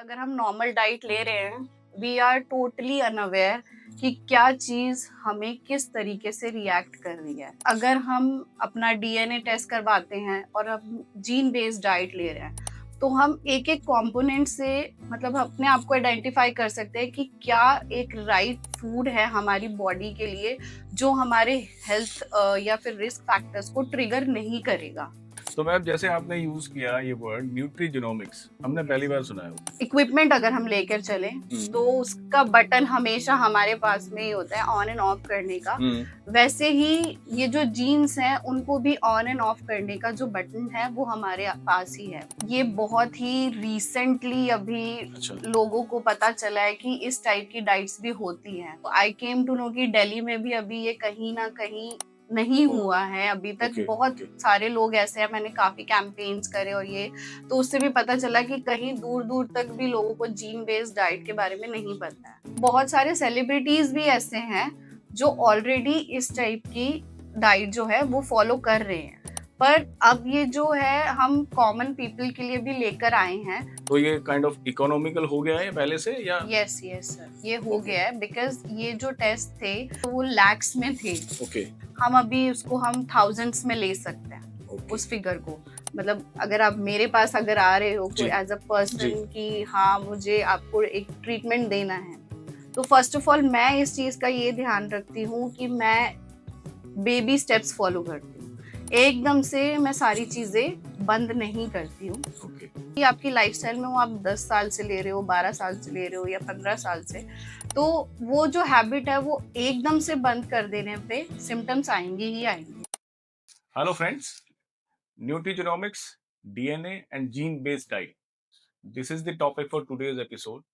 अगर हम normal diet ले रहे हैं, वी आर टोटली अनअवेयर कि क्या चीज हमें किस तरीके से रिएक्ट कर रही है। अगर हम अपना डीएनए टेस्ट करवाते हैं और हम जीन बेस्ड डाइट ले रहे हैं, तो हम एक एक कंपोनेंट से मतलब अपने आप को आइडेंटिफाई कर सकते हैं कि क्या एक राइट फूड है हमारी बॉडी के लिए, जो हमारे हेल्थ या फिर रिस्क फैक्टर्स को ट्रिगर नहीं करेगा। तो मैम जैसे आपने यूज किया ये वर्ड न्यूट्रीजिनोमिक्स, हमने पहली बार सुना है वो। इक्विपमेंट अगर हम लेकर चलें तो उसका बटन हमेशा हमारे पास में ही होता है ऑन एंड ऑफ करने का। वैसे ही ये जो जीन्स हैं उनको भी ऑन एंड ऑफ करने का जो बटन है वो हमारे पास ही है। ये बहुत ही रिसेंटली अभी अच्छा। लोगों को पता चला है कि इस टाइप की डाइट्स भी होती हैं। आई केम टू नो कि दिल्ली में भी अभी ये कहीं ना कहीं नहीं हुआ है अभी तक। ओके, बहुत ओके। सारे लोग ऐसे हैं, मैंने काफी कैंपेन्स करे और ये तो उससे भी पता चला कि कहीं दूर दूर तक भी लोगों को जीन बेस्ड डाइट के बारे में नहीं पता है। बहुत सारे सेलिब्रिटीज भी ऐसे हैं जो ऑलरेडी इस टाइप की डाइट जो है वो फॉलो कर रहे हैं, पर अब ये जो है हम कॉमन पीपल के लिए भी लेकर आए हैं। तो ये काइंड ऑफ इकोनॉमिकल हो गया है पहले से या? यस यस सर, ये हो Okay. गया है बिकॉज ये जो टेस्ट थे तो वो लैक्स में थे। ओके, हम अभी उसको हम थाउजेंड्स में ले सकते हैं ओके। उस फिगर को। मतलब अगर आप मेरे पास अगर आ रहे हो कोई जी, एज अ जी। पर्सन कि हाँ मुझे आपको एक ट्रीटमेंट देना है, तो फर्स्ट ऑफ ऑल मैं इस चीज का ये ध्यान रखती हूँ कि मैं बेबी स्टेप्स फॉलो करती हूँ। एकदम से मैं सारी चीजें बंद नहीं करती हूँ। ओके। कि आपकी लाइफस्टाइल में वो आप 10 साल से ले रहे हो, 12 साल से ले रहे हो या 15 साल से, तो वो जो हैबिट है वो एकदम से बंद कर देने पे सिम्टम्स आएंगे ही आएंगे। Hello friends, nutrigenomics, DNA and gene based diet, this is the topic for today's episode.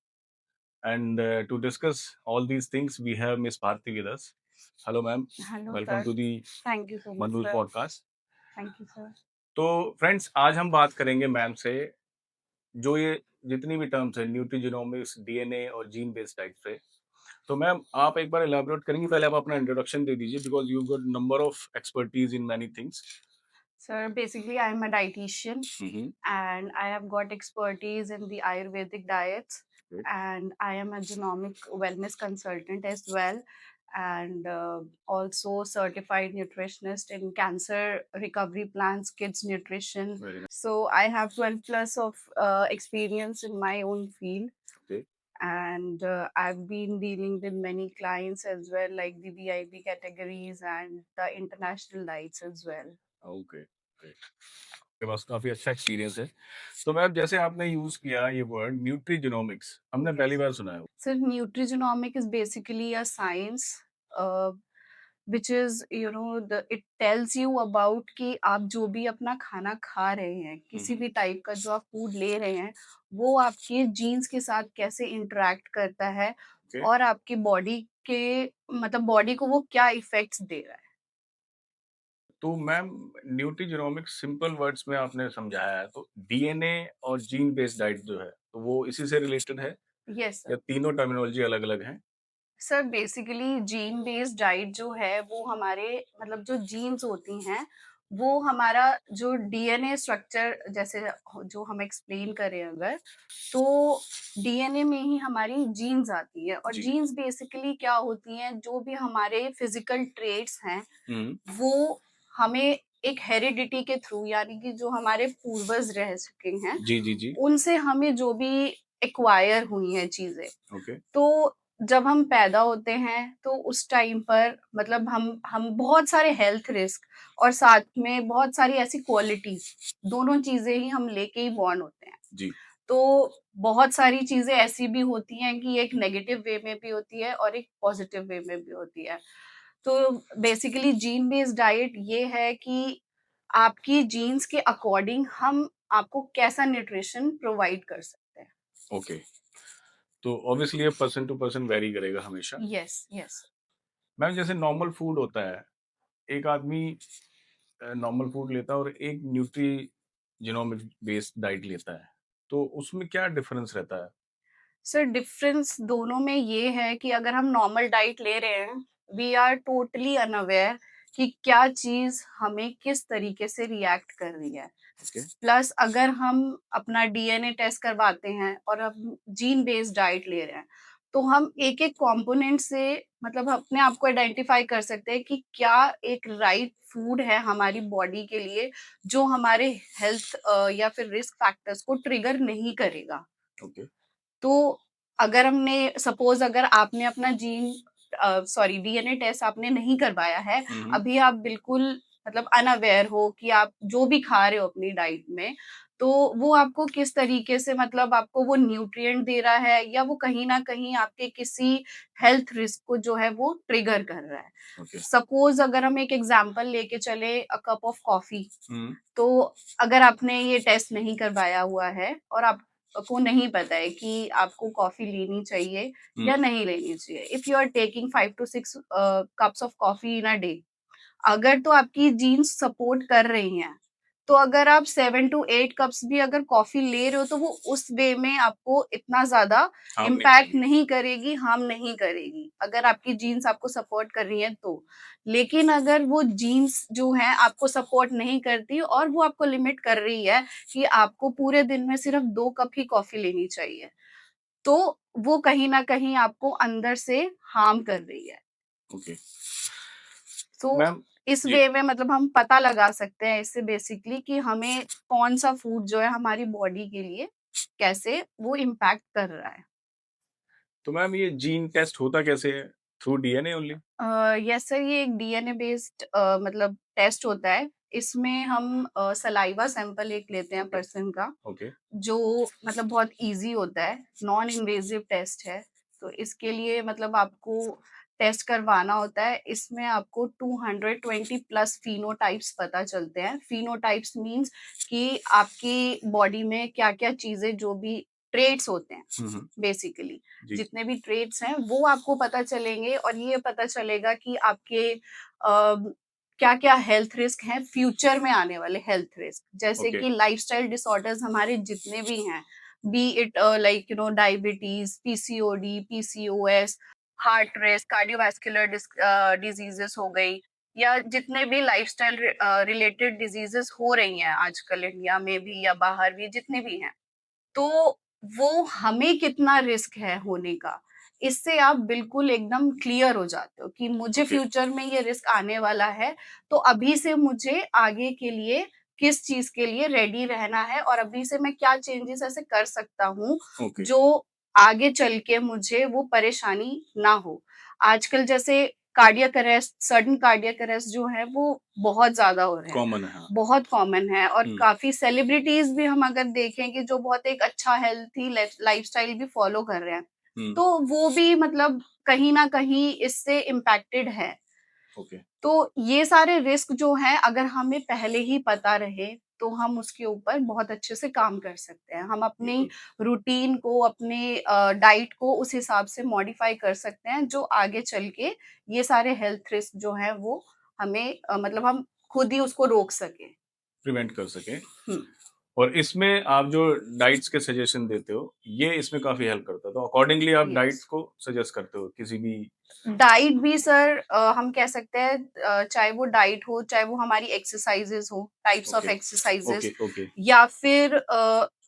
And to discuss all these things we have Miss Bharti with us. Hello ma'am, hello welcome sir, to the thank you so much Manur sir. podcast. Thank you sir. तो friends आज हम बात करेंगे ma'am से जो ये जितनी भी टर्म्स है न्यूट्रीजिनोमिक्स, डीएनए और जीन बेस्ड डाइट पे। तो मैम आप एक बार एलैबोरेट करेंगी, पहले आप अपना इंट्रोडक्शन दे दीजिए because you got number of expertise in many things. Sir, basically, I am a dietitian and I have got expertise in the Ayurvedic diets, and I am a genomic wellness consultant as well, and also certified nutritionist in cancer recovery plans, kids nutrition. Very nice. So I have 12 plus of experience in my own field. Okay. And I've been dealing with many clients as well, like the VIP categories and the international diets as well. Okay, great. आपके पास काफी अच्छा experience है। तो ma'am जैसे आपने use किया ये word न्यूट्रीजिनोमिक्स, हमने पहली बार सुना है। So nutrigenomic is basically a science which is it tells you about कि आप जो भी अपना खाना खा रहे हैं, किसी भी टाइप का जो आप फूड ले रहे हैं, वो आपके जीन्स के साथ कैसे इंटरेक्ट करता है Okay. और आपकी बॉडी के मतलब बॉडी को वो क्या इफेक्ट्स दे रहा है। तो मैम न्यूट्रीजिनोमिक्स सिंपल वर्ड्स में आपने समझाया है, तो डीएनए और जीन बेस्ड डाइट जो है तो वो इसी से रिलेटेड है यस या सर। तीनों टर्मिनोलॉजी अलग अलग है? Sir basically gene based diet जो है वो हमारे मतलब जो जीन्स होती हैं वो हमारा जो डीएनए स्ट्रक्चर जैसे जो हम एक्सप्लेन करें अगर, तो डीएनए में ही हमारी जीन्स आती है और जी। जीन्स बेसिकली क्या होती हैं, जो भी हमारे फिजिकल ट्रेट्स हैं वो हमें एक हेरिडिटी के थ्रू, यानी कि जो हमारे पूर्वज रह चुके हैं जी, जी, जी। उनसे हमें जो भी एक्वायर हुई हैं चीजें, ओके। तो जब हम पैदा होते हैं तो उस टाइम पर मतलब हम बहुत सारे हेल्थ रिस्क और साथ में बहुत सारी ऐसी क्वालिटीज, दोनों चीजें ही हम लेके ही बॉर्न होते हैं। जी। तो बहुत सारी चीजें ऐसी भी होती हैं कि एक नेगेटिव वे में भी होती है और एक पॉजिटिव वे में भी होती है। तो बेसिकली जीन बेस्ड डाइट ये है कि आपकी जीन्स के अकॉर्डिंग हम आपको कैसा न्यूट्रिशन प्रोवाइड कर सकते हैं। ओके। तो ऑब्वियसली ये पर्सन टू पर्सन वेरी करेगा हमेशा। Yes yes. मैम जैसे नॉर्मल फूड होता है, एक आदमी नॉर्मल फूड लेता है और एक न्यूट्री जिनोमिक बेस्ड डाइट लेता है, तो उसमें क्या डिफरेंस रहता है? सर डिफरेंस दोनों में ये है कि अगर हम नॉर्मल डाइट ले रहे हैं, वी आर टोटली अनअवेयर कि क्या चीज हमें किस तरीके से रिएक्ट कर रही है। ओके। प्लस अगर हम अपना डीएनए टेस्ट करवाते हैं और हम जीन बेस्ड डाइट ले रहे हैं, तो हम एक-एक कंपोनेंट से मतलब अपने आप को आइडेंटिफाई कर सकते हैं कि क्या एक राइट फूड है हमारी बॉडी के लिए, जो हमारे हेल्थ या फिर रिस्क फैक्टर्स को ट्रिगर नहीं करेगा। ओके। तो अगर हमने सपोज अगर आपने अपना सॉरी डीएनए टेस्ट आपने नहीं करवाया है, हम्म। अभी आप बिल्कुल मतलब अनअवेयर हो कि आप जो भी खा रहे हो अपनी डाइट में, तो वो आपको किस तरीके से मतलब आपको वो न्यूट्रिएंट दे रहा है या वो कहीं न कहीं आपके किसी हेल्थ रिस्क को जो है वो ट्रिगर कर रहा है। ओके। सपोज अगर हम एक एग्जांपल लेके चले अ कप ऑफ कॉफी, हम्म। तो अगर आपने ये टेस्ट नहीं करवाया हुआ है और आपको नहीं पता है कि आपको कॉफी लेनी चाहिए हम्म। या नहीं लेनी चाहिए, if you are taking 5 to 6 cups of coffee in a day, अगर तो आपकी जीन्स सपोर्ट कर रही हैं, तो अगर आप 7 to 8 कप्स भी अगर कॉफ़ी ले रहे हो, तो वो उस वे में आपको इतना ज़्यादा हार्म नहीं इम्पैक्ट करेगी। नहीं करेगी, हार्म नहीं करेगी, अगर आपकी जीन्स आपको सपोर्ट कर रही हैं तो। लेकिन अगर वो जीन्स जो हैं आपको सपोर्ट नहीं करती और वो आपको लिमिट कर रही है कि आपको पूरे दिन में सिर्फ़ 2 कप ही कॉफ़ी लेनी चाहिए, तो वो कहीं न कहीं आपको अंदर से हार्म कर रही है। ओके। तो मैम इस ये वे में मतलब हम पता लगा सकते हैं इससे बेसिकली कि हमें कौन-सा फूड जो है हमारी बॉडी के लिए कैसे वो इम्पैक्ट कर रहा है। तो मैम ये जीन टेस्ट होता कैसे है? Through DNA only? Yes sir, ये एक डीएनए बेस्ड मतलब टेस्ट होता है। इसमें हम सलाइवा सैंपल एक लेते हैं ओके। पर्सन का, ओके। जो मतलब बहुत ईज़ी होता है, नॉन इन्वेसिव टेस्ट है। तो इसके लिए मतलब आपको टेस्ट करवाना होता है। इसमें आपको 220 प्लस फिनोटाइप्स पता चलते हैं। फिनोटाइप्स मीन्स कि आपकी बॉडी में क्या-क्या चीज़ें जो भी ट्रेट्स होते हैं हम्म। बेसिकली, जी। जितने भी ट्रेट्स हैं वो आपको पता चलेंगे और ये पता चलेगा कि आपके क्या-क्या हेल्थ रिस्क हैं, फ्यूचर में आने वाले हेल्थ रिस्क, जैसे ओके। कि लाइफस्टाइल डिसऑर्डर्स हमारे जितने भी हैं, be it like you know diabetes, PCOD, PCOS, heart race, cardiovascular diseases हो गई, या जितने भी लाइफस्टाइल रिलेटेड डिजीजेस हो रही हैं आजकल इंडिया में भी या बाहर भी जितने भी हैं, तो वो हमें कितना रिस्क है होने का, इससे आप बिल्कुल एकदम क्लियर हो जाते हो कि मुझे ओके। फ्यूचर में ये रिस्क आने वाला है, तो अभी से मुझे आगे के लिए किस चीज़ के लिए रेडी रहना है और अभी से मैं क्या चेंजेस ऐसे कर सकता हूँ, ओके। जो आगे चल के मुझे वो परेशानी ना हो। आजकल जैसे cardiac arrest, sudden cardiac arrest जो है वो बहुत ज़्यादा हो रहे हैं। कॉमन है, हाँ। बहुत कॉमन है और हम्म। काफ़ी सेलिब्रिटीज़ भी हम अगर देखें कि जो बहुत एक अच्छा हेल्थी लाइफ़स्टाइल भी फ़ॉलो कर रहे हैं, हम्म। तो वो भी मतलब कहीं न कहीं इससे इम्पैक्टेड है। ओके। तो ये सारे रिस्क जो हैं अगर हमें पहले ही पता रहे, तो हम उसके ऊपर बहुत अच्छे से काम कर सकते हैं। हम अपनी बिल्कुल। रूटीन को, अपने डाइट को उस हिसाब से मॉडिफ़ाई कर सकते हैं, जो आगे चल के ये सारे हेल्थ रिस्क जो हैं वो हमें मतलब हम खुद ही उसको रोक सकें। प्रिवेंट कर सकें। हुँ। और इसमें आप जो डाइट्स के सजेशन देते हो, ये इसमें काफ़ी हेल्प करता है। तो अकॉर्डिंगली आप यस। डाइट्स को सजेस्ट करते हो किसी भी। डाइट भी सर हम कह सकते हैं, चाहे वो डाइट हो, चाहे वो हमारी एक्सरसाइज़ेज़ हो, types of okay. Exercises, okay. Okay. या फिर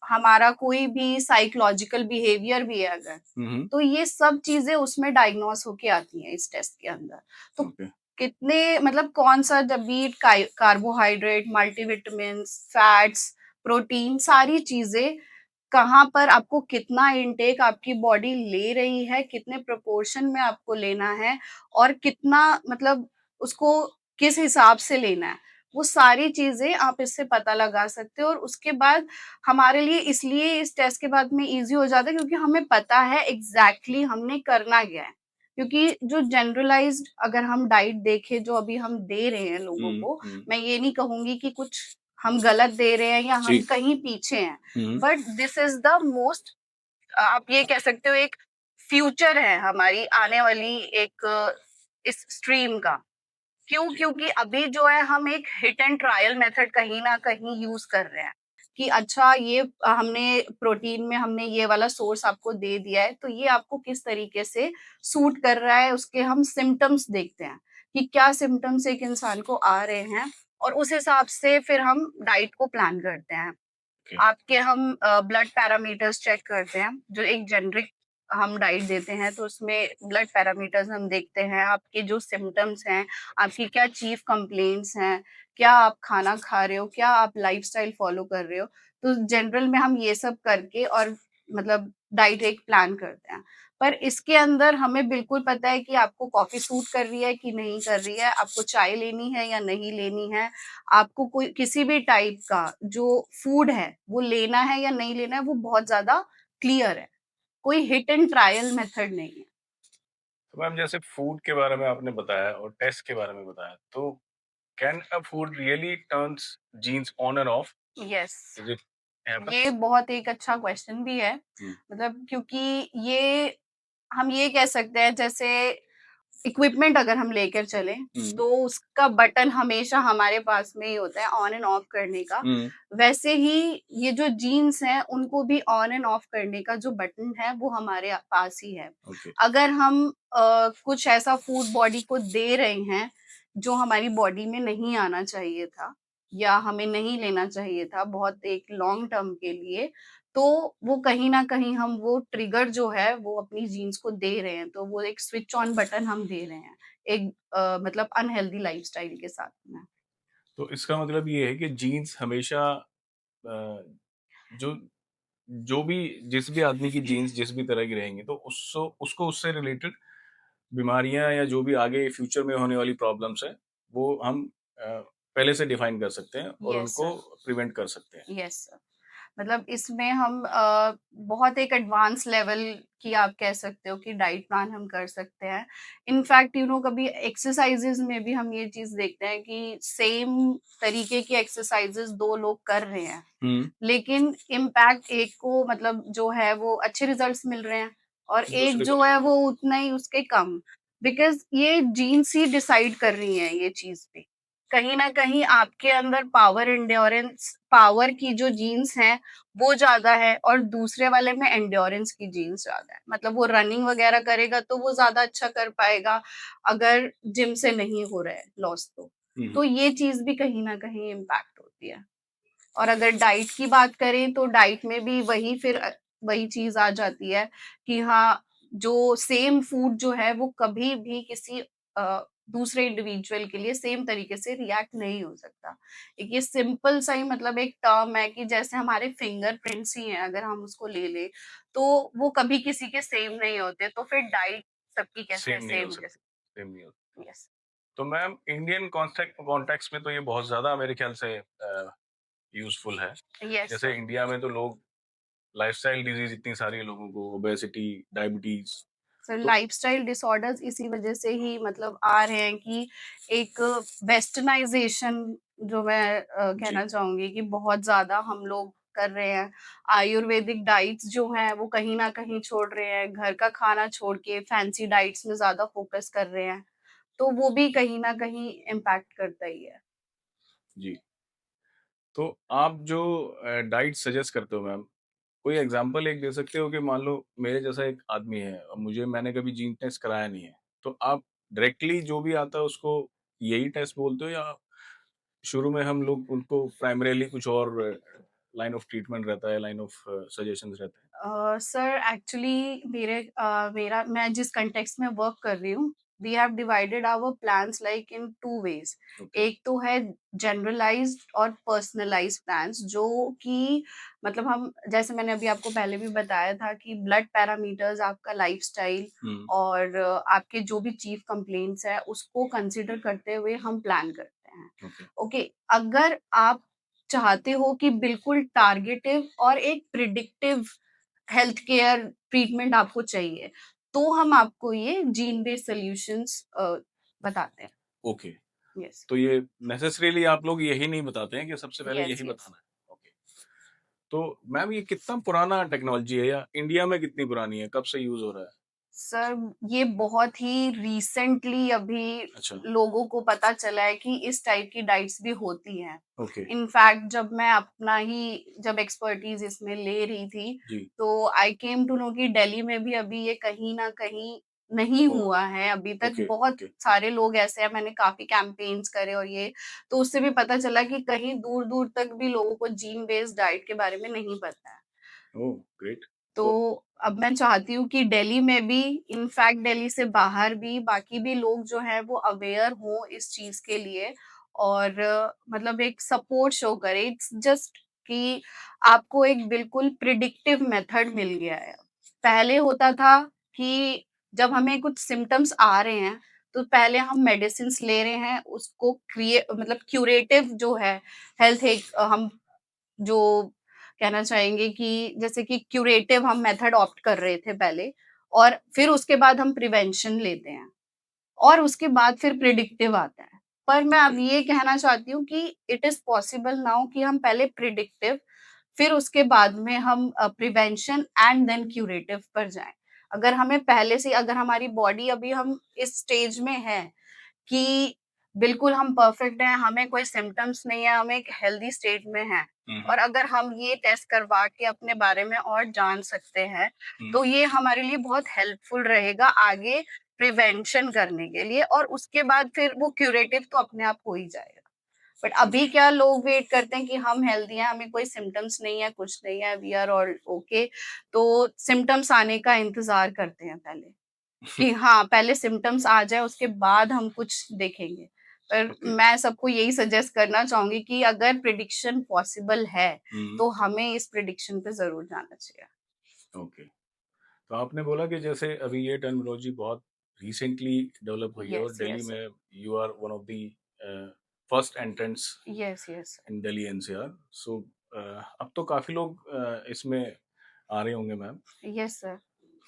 हमारा कोई भी साइकोलॉजिकल बिहेवियर भी है अगर, हुँ। तो ये सब चीज़ें उसमें डायग्नोस होके आती हैं इस टेस्ट के अंदर। तो ओके। कितने मतलब कौन-सा जब भी कार्बोहाइड्रेट, मल्टीविटामिन्स, फैट्स, प्रोटीन, सारी चीज़ें कहाँ पर आपको कितना इनटेक आपकी बॉडी ले रही है, कितने प्रोपोर्शन में आपको लेना है और कितना मतलब उसको किस हिसाब से लेना है, वो सारी चीज़ें आप इससे पता लगा सकते हो और उसके बाद हमारे लिए इसलिए इस टेस्ट के बाद में ईज़ी हो जाता है क्योंकि हमें पता है एग्ज़ैक्टली हमने करना क्या है। क्योंकि जो जनरलाइज़्ड अगर हम डाइट देखें जो अभी हम दे रहे हैं लोगों हुँ। को, हुँ। मैं ये नहीं कहूँगी कि कुछ हम गलत दे रहे हैं या हम जी। कहीं पीछे हैं। हुँ। But this is the most, आप ये कह सकते हो एक फ्यूचर है हमारी आने वाली एक इस स्ट्रीम का। क्यों? जी। क्योंकि अभी जो है हम एक हिट एंड ट्रायल मेथड कहीं ना कहीं यूज कर रहे हैं कि अच्छा ये हमने प्रोटीन में हमने ये वाला सोर्स आपको दे दिया है, तो ये आपको किस तरीके से सूट कर रहा है, उसके हम सिम्टम्स देखते हैं कि क्या सिम्टम्स एक इंसान को आ रहे हैं और उस हिसाब से फिर हम डाइट को प्लान करते हैं। ओके। आपके हम ब्लड पैरामीटर्स चेक करते हैं, जो एक जेनरिक हम डाइट देते हैं, तो उसमें ब्लड पैरामीटर्स हम देखते हैं, आपके जो सिम्पटम्स हैं, आपकी क्या चीफ कंप्लेंट्स हैं, क्या आप खाना खा रहे हो, क्या आप लाइफस्टाइल फॉलो कर रहे हो। तो जनरल में हम ये सब करके और मतलब डाइट एक प्लान करते हैं। पर इसके अंदर हमें बिल्कुल पता है कि आपको कॉफी सूट कर रही है कि नहीं कर रही है, आपको चाय लेनी है या नहीं लेनी है, आपको कोई किसी भी टाइप का जो फूड है वो लेना है या नहीं लेना है, वो बहुत ज्यादा क्लियर है। कोई हिट एंड ट्रायल मेथड नहीं है। तो मैम जैसे फूड के बारे में आपने बताया और टेस्ट के बारे में बताया, तो can a food really turns genes on and off? Yes, is it ये हैपेंस? बहुत एक अच्छा क्वेश्चन भी है। हुँ, मतलब क्योंकि ये हम ये कह सकते हैं, जैसे इक्विपमेंट अगर हम लेकर चलें, हुँ, तो उसका बटन हमेशा हमारे पास में ही होता है ऑन एंड ऑफ करने का। हुँ, वैसे ही ये जो जीन्स हैं, उनको भी ऑन एंड ऑफ करने का जो बटन है, वो हमारे पास ही है। ओके। अगर हम कुछ ऐसा फूड बॉडी को दे रहे हैं, जो हमारी बॉडी में नहीं आना चाहिए था या हमें नहीं लेना चाहिए था बहुत एक लॉन्ग टर्म के लिए, तो वो कहीं न कहीं हम वो ट्रिगर जो है वो अपनी जीन्स को दे रहे हैं, तो वो एक स्विच ऑन बटन हम दे रहे हैं, एक मतलब अनहेल्दी लाइफ़स्टाइल के साथ में। तो इसका मतलब ये है कि जीन्स हमेशा जो जो भी जिस भी आदमी की जीन्स जिस भी तरह की रहेंगी, तो उसको उससे रिलेटेड बीमारियाँ या जो भी आगे फ्यूचर में होने वाली प्रॉब्लम्स हैं, वो हम पहले से डिफाइन कर सकते हैं और यस उनको सर, प्रिवेंट कर सकते हैं। Yes sir. मतलब इसमें हम बहुत एक एडवांस लेवल की आप कह सकते हो कि डाइट प्लान हम कर सकते हैं। इनफैक्ट कभी एक्सरसाइज़ेज़ में भी हम ये चीज़ देखते हैं कि सेम तरीके की एक्सरसाइज़ेज़ 2 लोग कर रहे हैं। हुँ, लेकिन इम्पैक्ट एक को मतलब जो है वो अच्छे रिजल्ट्स मिल रहे हैं और एक दूसरे को जो नहीं है मिल वो रहा। उतना ही उसके कम। बिकॉज़ ये जीन्स ही डिसाइड कर रही हैं ये चीज़ भी। कहीं न कहीं आपके अंदर पावर की जो जीन्स हैं वो ज़्यादा है और दूसरे वाले में एंड्योरेंस की जीन्स ज़्यादा है। मतलब वो रनिंग वगैरह करेगा तो वो ज़्यादा अच्छा कर पाएगा, अगर जिम से नहीं हो रहा है लॉस तो। हुँ, हुँ, तो ये चीज़ भी कहीं न कहीं इम्पैक्ट होती है। और अगर डाइट की बात करें तो डाइट में भी वही फिर वही चीज़ आ जाती है कि हाँ, जो सेम फूड जो है वो कभी भी किसी दूसरे इंडिविजुअल के लिए सेम तरीके से रिएक्ट नहीं हो सकता। एक ये सिंपल सा ही मतलब एक टर्म है कि जैसे हमारे फिंगरप्रिंट्स ही हैं, अगर हम उसको ले लें, तो वो कभी किसी के सेम नहीं होते, तो फिर डाइट सबकी कैसे सेम नहीं हो सेम सकता, कैसे। सेम नहीं हो। यस। तो मैम इंडियन कॉन्टेक्स्ट में तो ये बहुत ज़्यादा मेरे ख्याल से यूज़फुल है। यस जैसे सर। इंडिया में तो लोग लाइफ़स्टाइल डिज़ीज़ इतनी सारी है लोगों को, ओबेसिटी, डायबिटीज़। सर तो लाइफस्टाइल डिसऑर्डर्स इसी वजह से ही मतलब आ रहे हैं कि एक वेस्टर्नाइजेशन जो मैं जी, कहना चाहूँगी कि बहुत ज़्यादा हम लोग कर रहे हैं। आयुर्वेदिक डाइट्स जो हैं वो कहीं न कहीं छोड़ रहे हैं, घर का खाना छोड़ के फैंसी डाइट्स में ज़्यादा फ़ोकस कर रहे हैं, तो वो भी कहीं न कहीं इम्पैक्ट करता ही है। जी। तो आप जो डाइट सजेस्ट करते हो मैम, कोई एग्ज़ाम्पल एक दे सकते हो कि मान लो मेरे जैसा एक आदमी है और मैंने कभी जीन टेस्ट कराया नहीं है, तो आप डायरेक्टली जो भी आता है उसको यही टेस्ट बोलते हो या शुरू में हम लोग उनको प्राइमरीली कुछ और लाइन ऑफ ट्रीटमेंट रहता है, लाइन ऑफ सजेशंस रहते हैं? सर एक्चुअली मेरा मैं जिस कॉन्टेक्स्ट में वर्क कर रही हूँ, we have divided our plans like in 2 ways. Okay. एक तो है जनरलाइज़्ड और पर्सनलाइज़्ड प्लान्स, जो कि मतलब हम जैसे मैंने अभी आपको पहले भी बताया था कि ब्लड पैरामीटर्स, आपका लाइफ़स्टाइल हुँ, और आपके जो भी चीफ कंप्लेंट्स हैं, उसको कंसीडर करते हुए हम प्लान करते हैं। ओके, ओके, अगर आप चाहते हो कि बिल्कुल टारगेटिव और एक प्रिडिक्टिव हेल्थ केयर ट्रीटमेंट आपको चाहिए, तो हम आपको ये जीन बेस्ड सॉल्यूशंस बताते हैं। ओके। यस, तो ये नेसेसरीली आप लोग यही नहीं बताते हैं कि सबसे पहले यस, यही यस। बताना है? ओके। तो मैम ये कितना पुराना टेक्नोलॉजी है या इंडिया में कितनी पुरानी है? कब से यूज़ हो रहा है? सर ये बहुत ही रिसेंटली अभी अच्छा, लोगों को पता चला है कि इस टाइप की डाइट्स भी होती हैं। ओके, इनफैक्ट जब एक्सपर्टीज़ इसमें ले रही थी, जी, तो आई केम टू नो कि दिल्ली में भी अभी ये कहीं न कहीं नहीं ओह! हुआ है अभी तक। ओके, बहुत ओके। सारे लोग ऐसे हैं, मैंने काफ़ी कैंपेन्स करे और ये, तो उससे भी पता चला कि कहीं दूर-दूर तक भी लोगों को जीन बेस्ड डाइट के बारे में नहीं पता है। ओह! ग्रेट। तो तो अब मैं चाहती हूँ कि दिल्ली में भी, इनफैक्ट दिल्ली से बाहर भी बाकी भी लोग जो हैं वो अवेयर हों इस चीज़ के लिए और मतलब एक सपोर्ट शो करें। इट्स जस्ट कि आपको एक बिल्कुल प्रिडिक्टिव मेथड मिल गया है। पहले होता था कि जब हमें कुछ सिम्पटम्स आ रहे हैं, तो पहले हम मेडिसिन्स ले रहे हैं, उसको मतलब क्यूरेटिव जो है हेल्थ एक हम जो कहना चाहेंगे कि जैसे कि क्यूरेटिव हम मेथड ऑप्ट कर रहे थे पहले और फिर उसके बाद हम प्रिवेंशन लेते हैं और उसके बाद फिर प्रिडिक्टिव आता है। पर मैं अब ये कहना चाहती हूँ कि इट इज़ पॉसिबल नाउ कि हम पहले प्रिडिक्टिव फिर उसके बाद में हम प्रिवेंशन एंड देन क्यूरेटिव पर जाएँ। अगर हमें पहले से, अगर हमारी बॉडी अभी हम इस स्टेज में है कि बिल्कुल हम परफेक्ट हैं, हमें कोई सिम्पटम्स नहीं है, हम एक हेल्दी स्टेट में हैं हुँ, हुँ, और अगर हम ये टेस्ट करवा के अपने बारे में और जान सकते हैं, हुँ। तो ये हमारे लिए बहुत हेल्पफुल रहेगा आगे प्रिवेंशन करने के लिए और उसके बाद फिर वो क्यूरेटिव तो अपने आप हो ही जाएगा। बट अभी ओके। क्या लोग वेट करते हैं कि हम हेल्दी हैं, हमें कोई सिम्पटम्स नहीं है, कुछ नहीं है, वी आर ऑल ओके, तो सिम्पटम्स आने का इंतज़ार करते हैं पहले। कि हाँ, पहले सिम्पटम्स आ जाए उसके बाद हम कुछ देखेंगे। पर ओके। मैं सबको यही सजेस्ट करना चाहूँगी कि अगर प्रिडिक्शन पॉसिबल है, हुँ, तो हमें इस प्रिडिक्शन पे ज़रूर जाना चाहिए। ओके। तो आपने बोला कि जैसे अभी ये टर्मिनोलॉजी बहुत रिसेंटली डेवलप हुई है और यस, दिल्ली यस, में you are one of the first entrants yes, yes, in Delhi NCR. सो अब तो काफ़ी लोग इसमें आ रहे होंगे ma'am. Yes sir.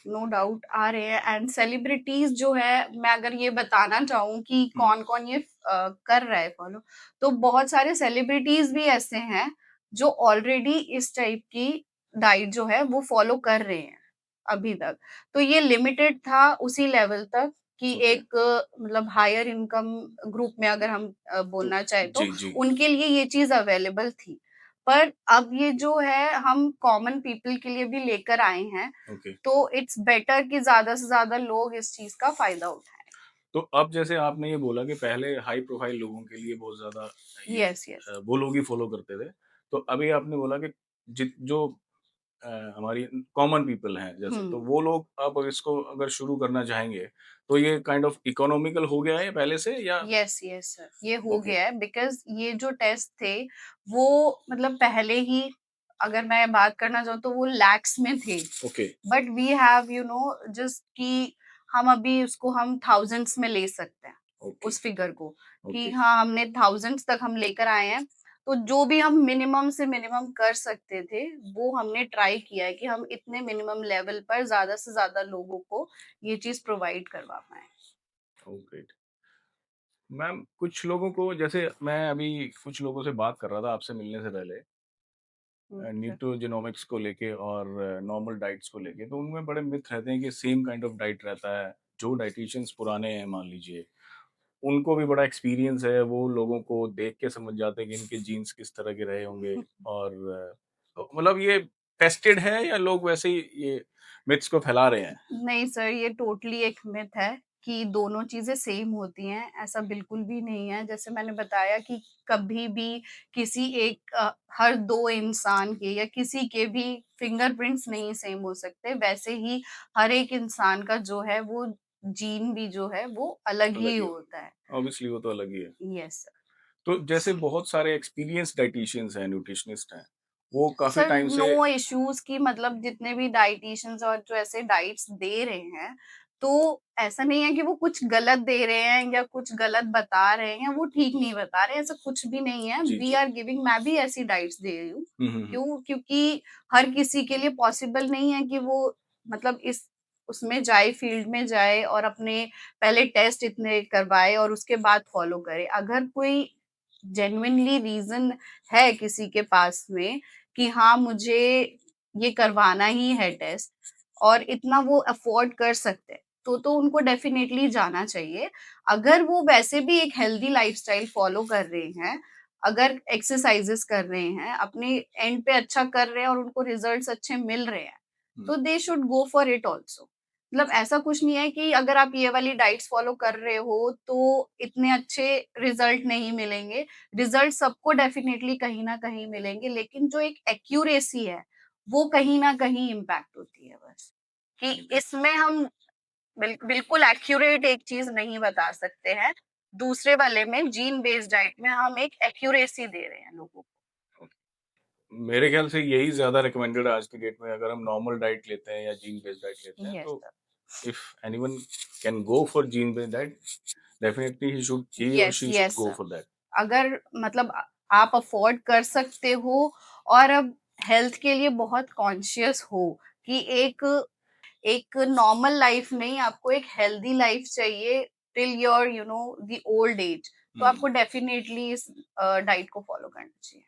No doubt आ रहे हैं एंड सेलिब्रिटीज़ जो है, मैं अगर ये बताना चाहूँ कि हुँ, कौन-कौन ये कर रहा है फॉलो, तो बहुत सारे सेलिब्रिटीज़ भी ऐसे हैं, जो ऑलरेडी इस टाइप की डाइट जो है वो फॉलो कर रहे हैं, अभी तक। तो ये लिमिटेड था उसी लेवल तक कि ओके। एक मतलब हायर इनकम ग्रुप में अगर हम तो बोलना चाहें तो जी, जी। उनके लिए ये चीज़ अवेलेबल थी। पर अब ये जो है हम कॉमन पीपल के लिए भी लेकर आए हैं, ओके। तो इट्स बेटर कि ज़्यादा से ज़्यादा लोग इस चीज़ का फ़ायदा उठाएँ। तो अब जैसे आपने ये बोला कि पहले हाई प्रोफाइल लोगों के लिए बहुत ज़्यादा ये यस, यस। वो लोग ही फ़ॉलो करते थे। तो अभी आपने बोला कि जो हमारी कॉमन पीपल हैं जैसे, तो हुँ। वो लोग अब इसको अगर शुरू करना चाहेंगे, तो ये काइंड ऑफ इकोनॉमिकल हो गया है पहले से या यस, यस सर, ये हो ओके, गया है बिकॉज़ ये जो टेस्ट थे, वो मतलब पहले ही अगर मैं बात करना चाहूँ तो वो लैक्स में थे। Okay, but we have just कि हम अभी उसको हम थाउज़ेंड्स में ले सकते हैं, ओके, उस फिगर को कि ओके, हाँ, हमने थाउज़ेंड्स तक हम लेकर आए हैं। तो जो भी हम मिनिमम से मिनिमम कर सकते थे, वो हमने ट्राई किया है कि हम इतने मिनिमम लेवल पर ज़्यादा से ज़्यादा लोगों को ये चीज़ प्रोवाइड करवा पाएँ। Oh great. मैम कुछ लोगों को जैसे मैं अभी कुछ लोगों से बात कर रहा था आपसे मिलने से पहले ओके। न्यूट्रोजेनोमिक्स को लेके और नॉर्मल डाइट्स को लेके, तो उनमें बड़े मिथ रहते हैं कि सेम काइंड ऑफ डाइट रहता है। जो डाइटिशियंस पुराने हैं मान लीजिए, उनको भी बड़ा एक्सपीरियंस है, वो लोगों को देख के समझ जाते हैं कि इनके जीन्स किस तरह के रहे होंगे और तो मतलब ये टेस्टेड है या लोग वैसे ही ये मिथ्स को फैला रहे हैं? नहीं सर, ये टोटली एक मिथ है कि दोनों चीज़ें सेम होती हैं, ऐसा बिल्कुल भी नहीं है। जैसे मैंने बताया कि कभी भी किसी एक हर 2 इंसान के या किसी के भी फिंगरप्रिंट्स नहीं सेम हो सकते, वैसे ही हर एक इंसान का जो है वो जीन भी जो है वो अलग अलग ही ही हो होता है। ऑब्वियसली वो तो अलग ही है। Yes sir. तो जैसे बहुत सारे एक्सपीरियंस डाइटिशियंस हैं, न्यूट्रिशनिस्ट हैं, वो काफ़ी सर टाइम से नो इश्यूज की मतलब जितने भी डाइटिशियंस और जो ऐसे डाइट्स दे रहे हैं, तो ऐसा नहीं है कि वो कुछ गलत दे रहे हैं या कुछ गलत बता रहे हैं या वो ठीक नहीं बता रहे हैं, ऐसा कुछ भी नहीं है। जी, वी जी। आर गिविंग, मैं भी ऐसी डाइट्स दे रही हूँ। हुँ, हुँ, हुँ। क्यों? क्योंकि हर किसी के लिए पॉसिबल नहीं है कि वो मतलब इस उसमें जाए, फील्ड में जाए और अपने पहले टेस्ट इतने करवाए और उसके बाद फॉलो करे। अगर कोई जेन्युइनली रीज़न है किसी के पास में कि हाँ, मुझे ये करवाना ही है टेस्ट और इतना वो अफ़ोर्ड कर सकते हैं, तो उनको डेफ़िनेटली जाना चाहिए। अगर वो वैसे भी एक हेल्दी लाइफ़स्टाइल फ़ॉलो कर रहे हैं, अगर एक्सरसाइज़ेज़ कर रहे हैं, अपने एंड पे अच्छा कर रहे हैं और उनको रिज़ल्ट्स अच्छे मिल रहे हैं, हुँ, तो they should go for it also. मतलब ऐसा कुछ नहीं है कि अगर आप ये वाली डाइट्स फॉलो कर रहे हो तो इतने अच्छे रिजल्ट नहीं मिलेंगे। रिजल्ट सबको डेफिनेटली कहीं ना कहीं मिलेंगे, लेकिन जो एक एक्यूरेसी है वो कहीं ना कहीं इम्पैक्ट होती है बस, कि ओके। इसमें हम बिल्कुल एक्यूरेट एक चीज नहीं बता सकते हैं। दूसरे वाले में जीन बेस्ड डाइट में हम एक एक्यूरेसी दे रहे हैं लोगों मेरे ख्याल से यही ज़्यादा रिकमेंडेड है आज की डेट में, अगर हम नॉर्मल डाइट लेते हैं या जीन बेस्ड डाइट लेते को। हैं, यस तो sir. If anyone can go for gene based diet, definitely ही और yes she should yes go sir. For that. अगर मतलब आप अफोर्ड कर सकते हो और अब हेल्थ के लिए बहुत कॉन्शियस हो कि एक एक नॉर्मल लाइफ नहीं, आपको एक हेल्दी लाइफ चाहिए till your the old age, तो हुँ। आपको डेफिनेटली इस डाइट को फॉलो करना चाहिए।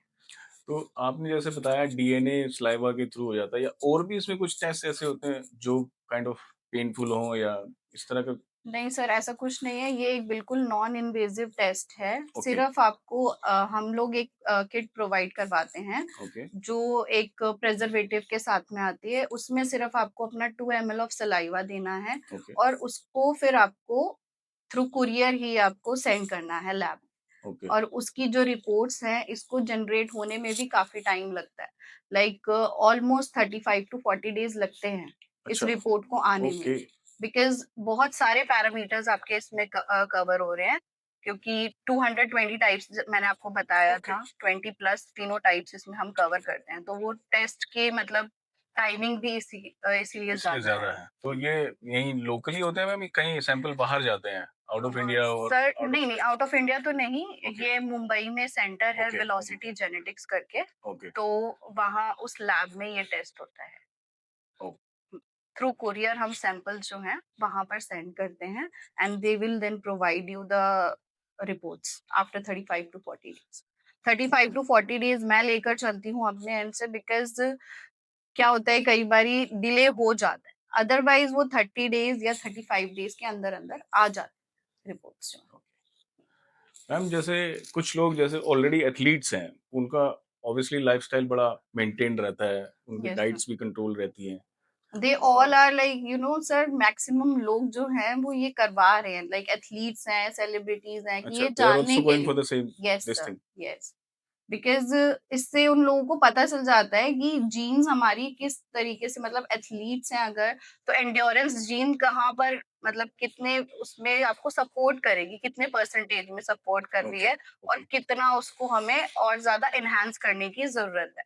तो आपने जैसे बताया डीएनए सलाइवा के थ्रू हो जाता है, या और भी इसमें कुछ टेस्ट ऐसे होते हैं जो काइंड ऑफ पेनफुल हो या इस तरह का? नहीं सर, ऐसा कुछ नहीं है। ये एक बिल्कुल नॉन इन्वेजिव टेस्ट है। ओके, सिर्फ आपको हम लोग एक किट प्रोवाइड करवाते हैं ओके, जो एक प्रेजर्वेटिव के साथ में आती है। उसमें सिर्फ आपको अपना 2 ml ऑफ सलाइवा देना है ओके, और उसको फिर आपको थ्रू कुरियर ही आपको सेंड करना है लैब। ओके। और उसकी जो रिपोर्ट्स हैं इसको जनरेट होने में भी काफी टाइम लगता है। लाइक ऑलमोस्ट 35 to 40 डेज लगते हैं इस अच्छा, रिपोर्ट को आने में, ओके, बिकॉज बहुत सारे पैरामीटर्स आपके इसमें कवर हो रहे हैं, क्योंकि 220 टाइप्स मैंने आपको बताया ओके। था, 20 प्लस तीनों टाइप्स इसमें हम कवर करते हैं, तो वो टेस्ट के मतलब टाइमिंग भी इसीलिए इसलिए ज्यादा ज़्यादा है। है। तो ये यहीं लोकली होते हैं मैम, कहीं सैंपल बाहर जाते हैं, आउट ऑफ इंडिया और सर आउट नहीं ऑफ नहीं, स्टेट? आउट ऑफ इंडिया तो नहीं। ओके, ये मुंबई में सेंटर है ओके, ओके, वेलोसिटी जेनेटिक्स करके, ओके, तो वहाँ उस लैब में ये टेस्ट होता है। ओ थ्रू कुरियर हम सैंपल्स जो हैं वहां पर सेंड करते हैं and they will then provide you the reports after 35 to 40 days. 35 to 40 days मैं लेकर चलती हूँ अपने एंड से, बिकॉज क्या होता है कई बारी डिले हो जाता है, अदरवाइज वो 30 डेज या 35 डेज के अंदर अंदर आ जाते हैं रिपोर्ट्स। मैम, जैसे कुछ लोग जैसे ऑलरेडी एथलीट्स हैं, उनका ऑब्वियसली लाइफ़स्टाइल बड़ा मेंटेन्ड रहता है, उनकी यस सर। डाइट्स भी कंट्रोल रहती हैं दे ऑल और आर लाइक सर, मैक्सिमम लोग जो हैं वो ये करवा रहे हैं, लाइक एथलीट्स हैं, सेलिब्रिटीज हैं, कि अच्छा, ये दे आर जानने आल्सो के गोइंग लिए। For the same yes this sir. Thing. Yes, because इससे उन लोगों को पता चल जाता है कि जीन्स हमारी किस तरीके से, मतलब एथलीट्स हैं अगर, तो एंड्योरेंस जीन कहाँ पर, मतलब कितने उसमें आपको सपोर्ट करेगी, कितने परसेंटेज में सपोर्ट कर रही ओके, है, और ओके, कितना उसको हमें और ज्यादा एनहांस करने की जरूरत है।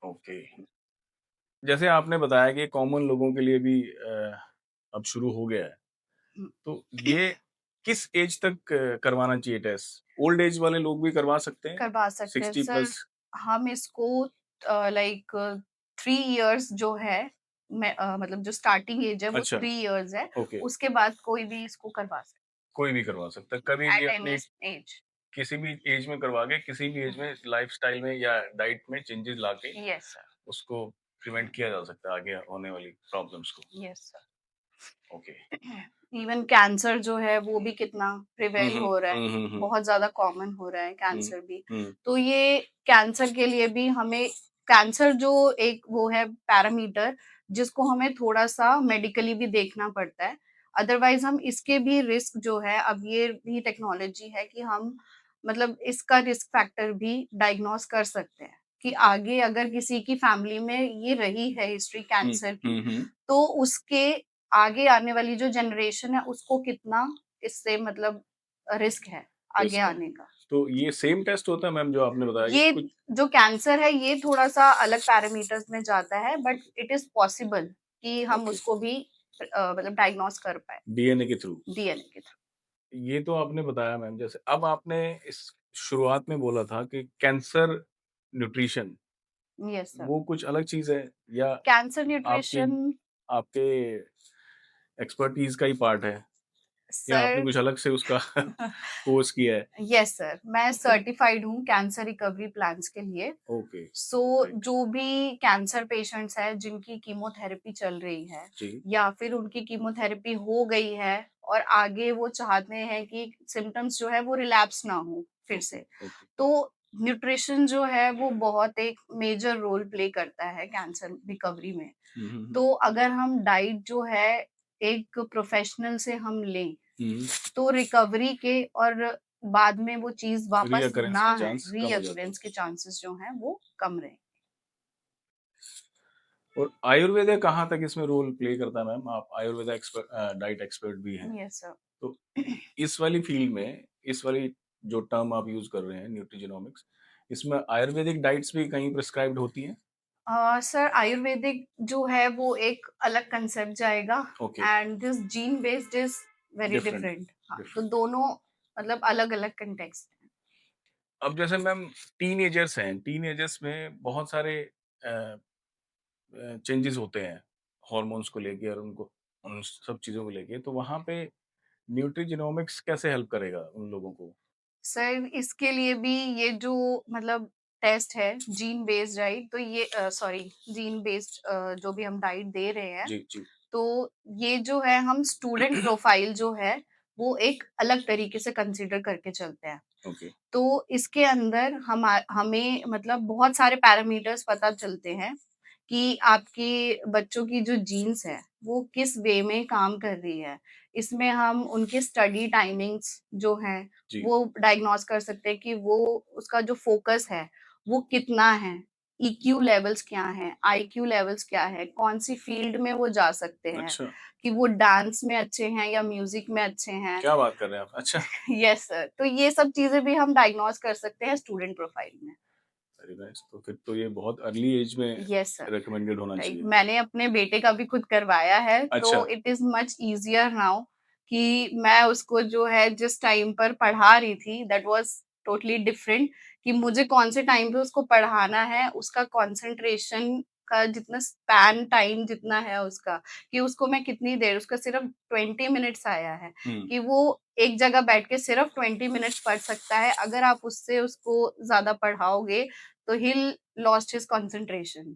ओके। जैसे आपने बताया कि कॉमन लोगों के लिए भी अब शुरू हो गया है, तो ये किस एज तक करवाना चाहिए टेस्ट? ओल्ड एज वाले लोग भी करवा सकते हैं? करवा सकते हैं 60 सर। प्लस? हम इसको लाइक 3 इयर्स जो है, मतलब जो स्टार्टिंग एज है वो अच्छा, 3 इयर्स है। ओके। उसके बाद कोई भी इसको करवा सकता कोई भी करवा सकता है, कभी है भी एट एनी अपनी एज। किसी भी एज में करवा के, किसी भी एज में लाइफ़स्टाइल में या डाइट में चेंजेस लाके यस सर। उसको प्रिवेंट किया जा सकता है आगे होने वाली प्रॉब्लम्स को। Yes sir. Okay. Even cancer जो है वो भी कितना हुँ, प्रिवेल हुँ। हो रहा है, हुँ, हुँ, हुँ। बहुत ज्यादा कॉमन हो रहा है हुँ, कैंसर भी। हुँ। तो ये कैंसर के लिए भी हमें, कैंसर जो एक वो है पैरामीटर जिसको हमें थोड़ा सा मेडिकली भी देखना पड़ता है। अदरवाइज हम इसके भी रिस्क जो है, अब ये भी टेक्नोलॉजी है कि हम मतलब इसका रिस्क फैक्टर भी डायग्नोस कर सकते हैं, कि आगे अगर किसी की फैमिली में ये रही है हिस्ट्री हुँ, कैंसर की, हुँ, हुँ। तो उसके आगे आने वाली जो जनरेशन है उसको कितना इससे मतलब रिस्क है आगे रिस्क है। आने का। तो ये सेम टेस्ट होता है मैम जो आपने बताया, ये ये कुछ? जो कैंसर है ये थोड़ा सा अलग पैरामीटर्स में जाता है, बट इट इज पॉसिबल कि हम ओके, उसको भी मतलब डायग्नोस कर पाए डीएनए के थ्रू। डीएनए के ये तो आपने बताया मैम, जैसे अब आपने इस शुरुआत में बोला था कि cancer nutrition, through. Yes sir. वो कुछ अलग चीज़ है या कैंसर आपकी न्यूट्रिशन आपके एक्सपर्टीज़ का ही पार्ट है, या आपने सर। कुछ अलग से उसका कोर्स किया है? यस सर, मैं ओके, सर्टिफाइड हूँ कैंसर रिकवरी प्लान्स के लिए। Okay, so great. जो भी कैंसर पेशेंट्स हैं जिनकी कीमोथेरेपी चल रही है, जी, या फिर उनकी कीमोथेरेपी हो गई है और आगे वो चाहते हैं कि सिम्टम्स जो है वो रिलैप्स ना हो फिर ओके, से, ओके। तो न्यूट्रिशन जो है वो बहुत एक मेजर रोल प्ले करता है कैंसर रिकवरी में। हम्म। तो अगर हम डाइट जो है एक प्रोफेशनल से हम लें, हम्म। तो रिकवरी के और बाद में वो चीज वापस रीअकरेंस ना का है, चांस कम हो जाता है। रीअक्रेंस के चांसेस जो हैं वो कम रहे। और आयुर्वेद कहाँ तक इसमें रोल प्ले करता है मैम? आप आयुर्वेदा एक्सपर्ट, डाइट एक्सपर्ट भी हैं। Yes sir. तो इस वाली फील्ड में, इस वाली जो टर्म आप यूज कर रहे हैं न्यूट्रिजिनोमिक्स, इसमें आयुर्वेदिक डाइट्स भी कहीं प्रिस्क्राइब्ड होती हैं? सर आयुर्वेदिक जो है वो एक अलग कंसेप्ट जाएगा, okay, and this gene based is very different, different. हाँ, तो डिफरेंट। दोनों मतलब अलग अलग कंटेक्स्ट हैं। अब जैसे मैम टीनेजर्स हैं, टीनेजर्स में बहुत सारे चेंजेस होते हैं हॉर्मोन्स को लेके और उनको उन सब चीज़ों को लेके, तो वहाँ पे न्यूट्रिजिनोमिक्स कैसे हेल्प करेगा उन लोगों को? सर इसके लिए भी ये जो मतलब टेस्ट है जीन बेस्ड राइट, तो ये सॉरी जीन बेस्ड जो भी हम डाइट दे रहे हैं, जी, जी। तो ये जो है हम स्टूडेंट प्रोफाइल जो है वो एक अलग तरीके से कंसीडर करके चलते हैं। ओके, तो इसके अंदर हमें मतलब बहुत सारे पैरामीटर्स पता चलते हैं कि आपके बच्चों की जो जीन्स है वो किस वे में काम कर रही है। इसमें हम उनके स्टडी टाइमिंग्स जो हैं जी। वो डायग्नोस कर सकते हैं कि वो उसका जो फोकस है वो कितना है, ईक्यू लेवल्स क्या हैं, आईक्यू लेवल्स क्या है, कौन सी फील्ड में वो जा सकते हैं, अच्छा, कि वो डांस में अच्छे हैं या म्यूजिक में अच्छे हैं। क्या बात कर रहे हैं आप? अच्छा, यस सर, तो ये सब चीजें भी हम डायग्नोस कर सकते हैं स्टूडेंट प्रोफाइल में। Very nice. तो फिर तो ये बहुत अर्ली एज में यस सर, रिकमेंडेड होना राइट। चाहिए। मैंने अपने बेटे का भी खुद करवाया है, अच्छा, तो it is much easier now कि मैं उसको जो है जिस टाइम पर पढ़ा रही थी दैट वाज टोटली डिफरेंट, कि मुझे कौन से टाइम पे उसको पढ़ाना है, उसका कंसंट्रेशन का जितना स्पैन टाइम जितना है उसका, कि उसको मैं कितनी देर, उसका सिर्फ 20 मिनट्स आया है हुँ, कि वो एक जगह बैठ के सिर्फ 20 मिनट्स पढ़ सकता है। अगर आप उससे उसको ज्यादा पढ़ाओगे तो he lost his concentration.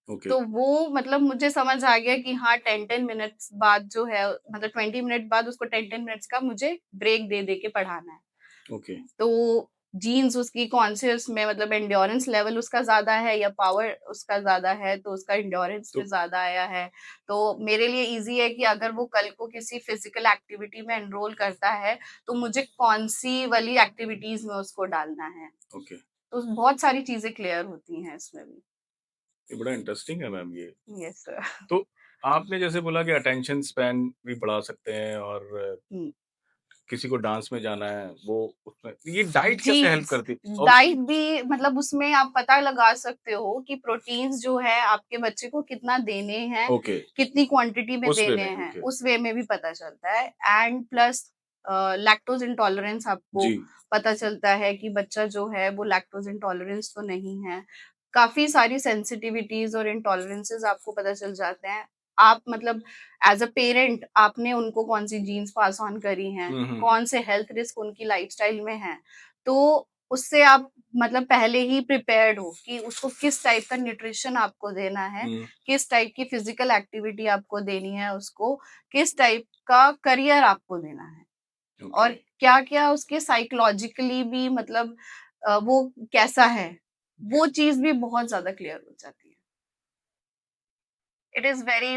Okay, तो वो मतलब मुझे समझ आ गया कि हाँ 10-10 मिनट्स बाद जो है, मतलब 20 मिनट बाद उसको 10-10 मिनट्स का मुझे ब्रेक दे दे के पढ़ाना है। ओके। तो जीन्स उसकी कौन से उसमें मतलब एंड्योरेंस लेवल उसका ज़्यादा है या पावर उसका ज़्यादा है, तो उसका एंड्योरेंस तो में ज़्यादा आया है। तो मेरे लिए ईज़ी है कि अगर वो कल को किसी फिज़िकल एक्टिविटी में एनरोल करता है, तो मुझे कौन-सी वाली एक्टिविटीज़ में उसको डालना है। ओके, तो बहुत सारी चीज़ें क्लियर होती हैं इसमें भी। ये बड़ा इंटरेस्टिंग है मैम ये। Yes sir. तो आपने जैसे बोला कि अटेंशन स्पैन भी बढ़ा सकते हैं और हुँ। किसी को डांस में जाना है, वो उसमें ये डाइट कैसे जी, हेल्प करती है? और डाइट भी मतलब उसमें आप पता लगा सकते हो कि प्रोटीन्स जो है आपके बच्चे को कितना देने हैं, ओके, कितनी क्वांटिटी में उस वे देने में, हैं, ओके। उस वे में भी पता चलता है। एंड प्लस लैक्टोज इंटॉलरेंस आपको जी, पता चलता है कि बच्चा जो है वो लैक्टोज इंटॉलरेंस तो नहीं है। काफ़ी सारी सेंसिटिविटीज़ और इंटॉलरेंसेस आपको पता चल जाते हैं। आप मतलब एज़ अ पेरेंट आपने उनको कौन-सी जीन्स पास ऑन करी हैं, हुँ, हुँ, कौन से हेल्थ रिस्क उनकी लाइफस्टाइल में हैं। तो उससे आप मतलब पहले ही प्रिपेयर्ड हो कि उसको किस टाइप का न्यूट्रिशन आपको देना है, हुँ, किस टाइप की फिजिकल एक्टिविटी आपको देनी है उसको, किस टाइप का करियर आपको देना है, ओके। और क्या-क्या उसके साइकोलॉजिकली भी मतलब वो कैसा है, वो चीज़ भी बहुत ज़्यादा क्लियर हो जाती है। It is very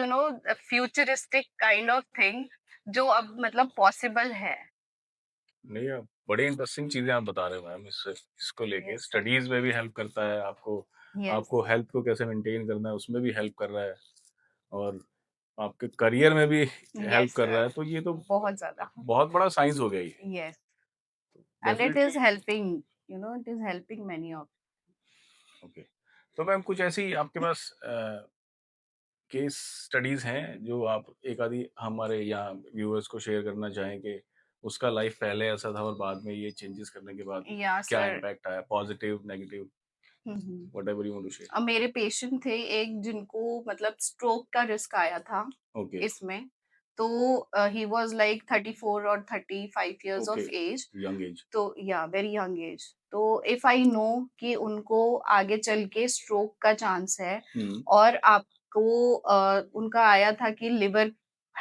futuristic kind of thing जो अब मतलब पॉसिबल है। नहीं, आप बड़ी इंटरेस्टिंग चीज़ें आप बता रहे हो मैम इसको लेके। Yes sir. स्टडीज़ में भी हेल्प करता है आपको, यस, आपको हेल्थ को कैसे मेंटेन करना है उसमें भी हेल्प कर रहा है और आपके करियर में भी हेल्प यस कर रहा सर, है, तो ये तो बहुत ज़्यादा। बहुत बड़ा साइंस हो गया ये। Yes, and it definitely is helping, it is helping many of. Okay. तो मैम कुछ ऐसी आपके पास केस स्टडीज़ हैं जो आप एक आधी हमारे यहाँ व्यूअर्स को शेयर करना चाहें कि उसका लाइफ पहले ऐसा था और बाद में ये चेंजेस करने के बाद या क्या सर। इम्पैक्ट आया, पॉजिटिव, नेगेटिव, हुँ, हुँ। Whatever you want to share? अब मेरे पेशेंट थे एक जिनको मतलब स्ट्रोक का रिस्क आया था ओके, इसमें। तो ही वाज़ लाइक 34 और 35 years okay, of age. Young age. तो या वेरी यंग एज। तो इफ आई नो कि उनको आगे चल के स्ट्रोक का चांस है, हुँ, और आपको उनका आया था कि लिवर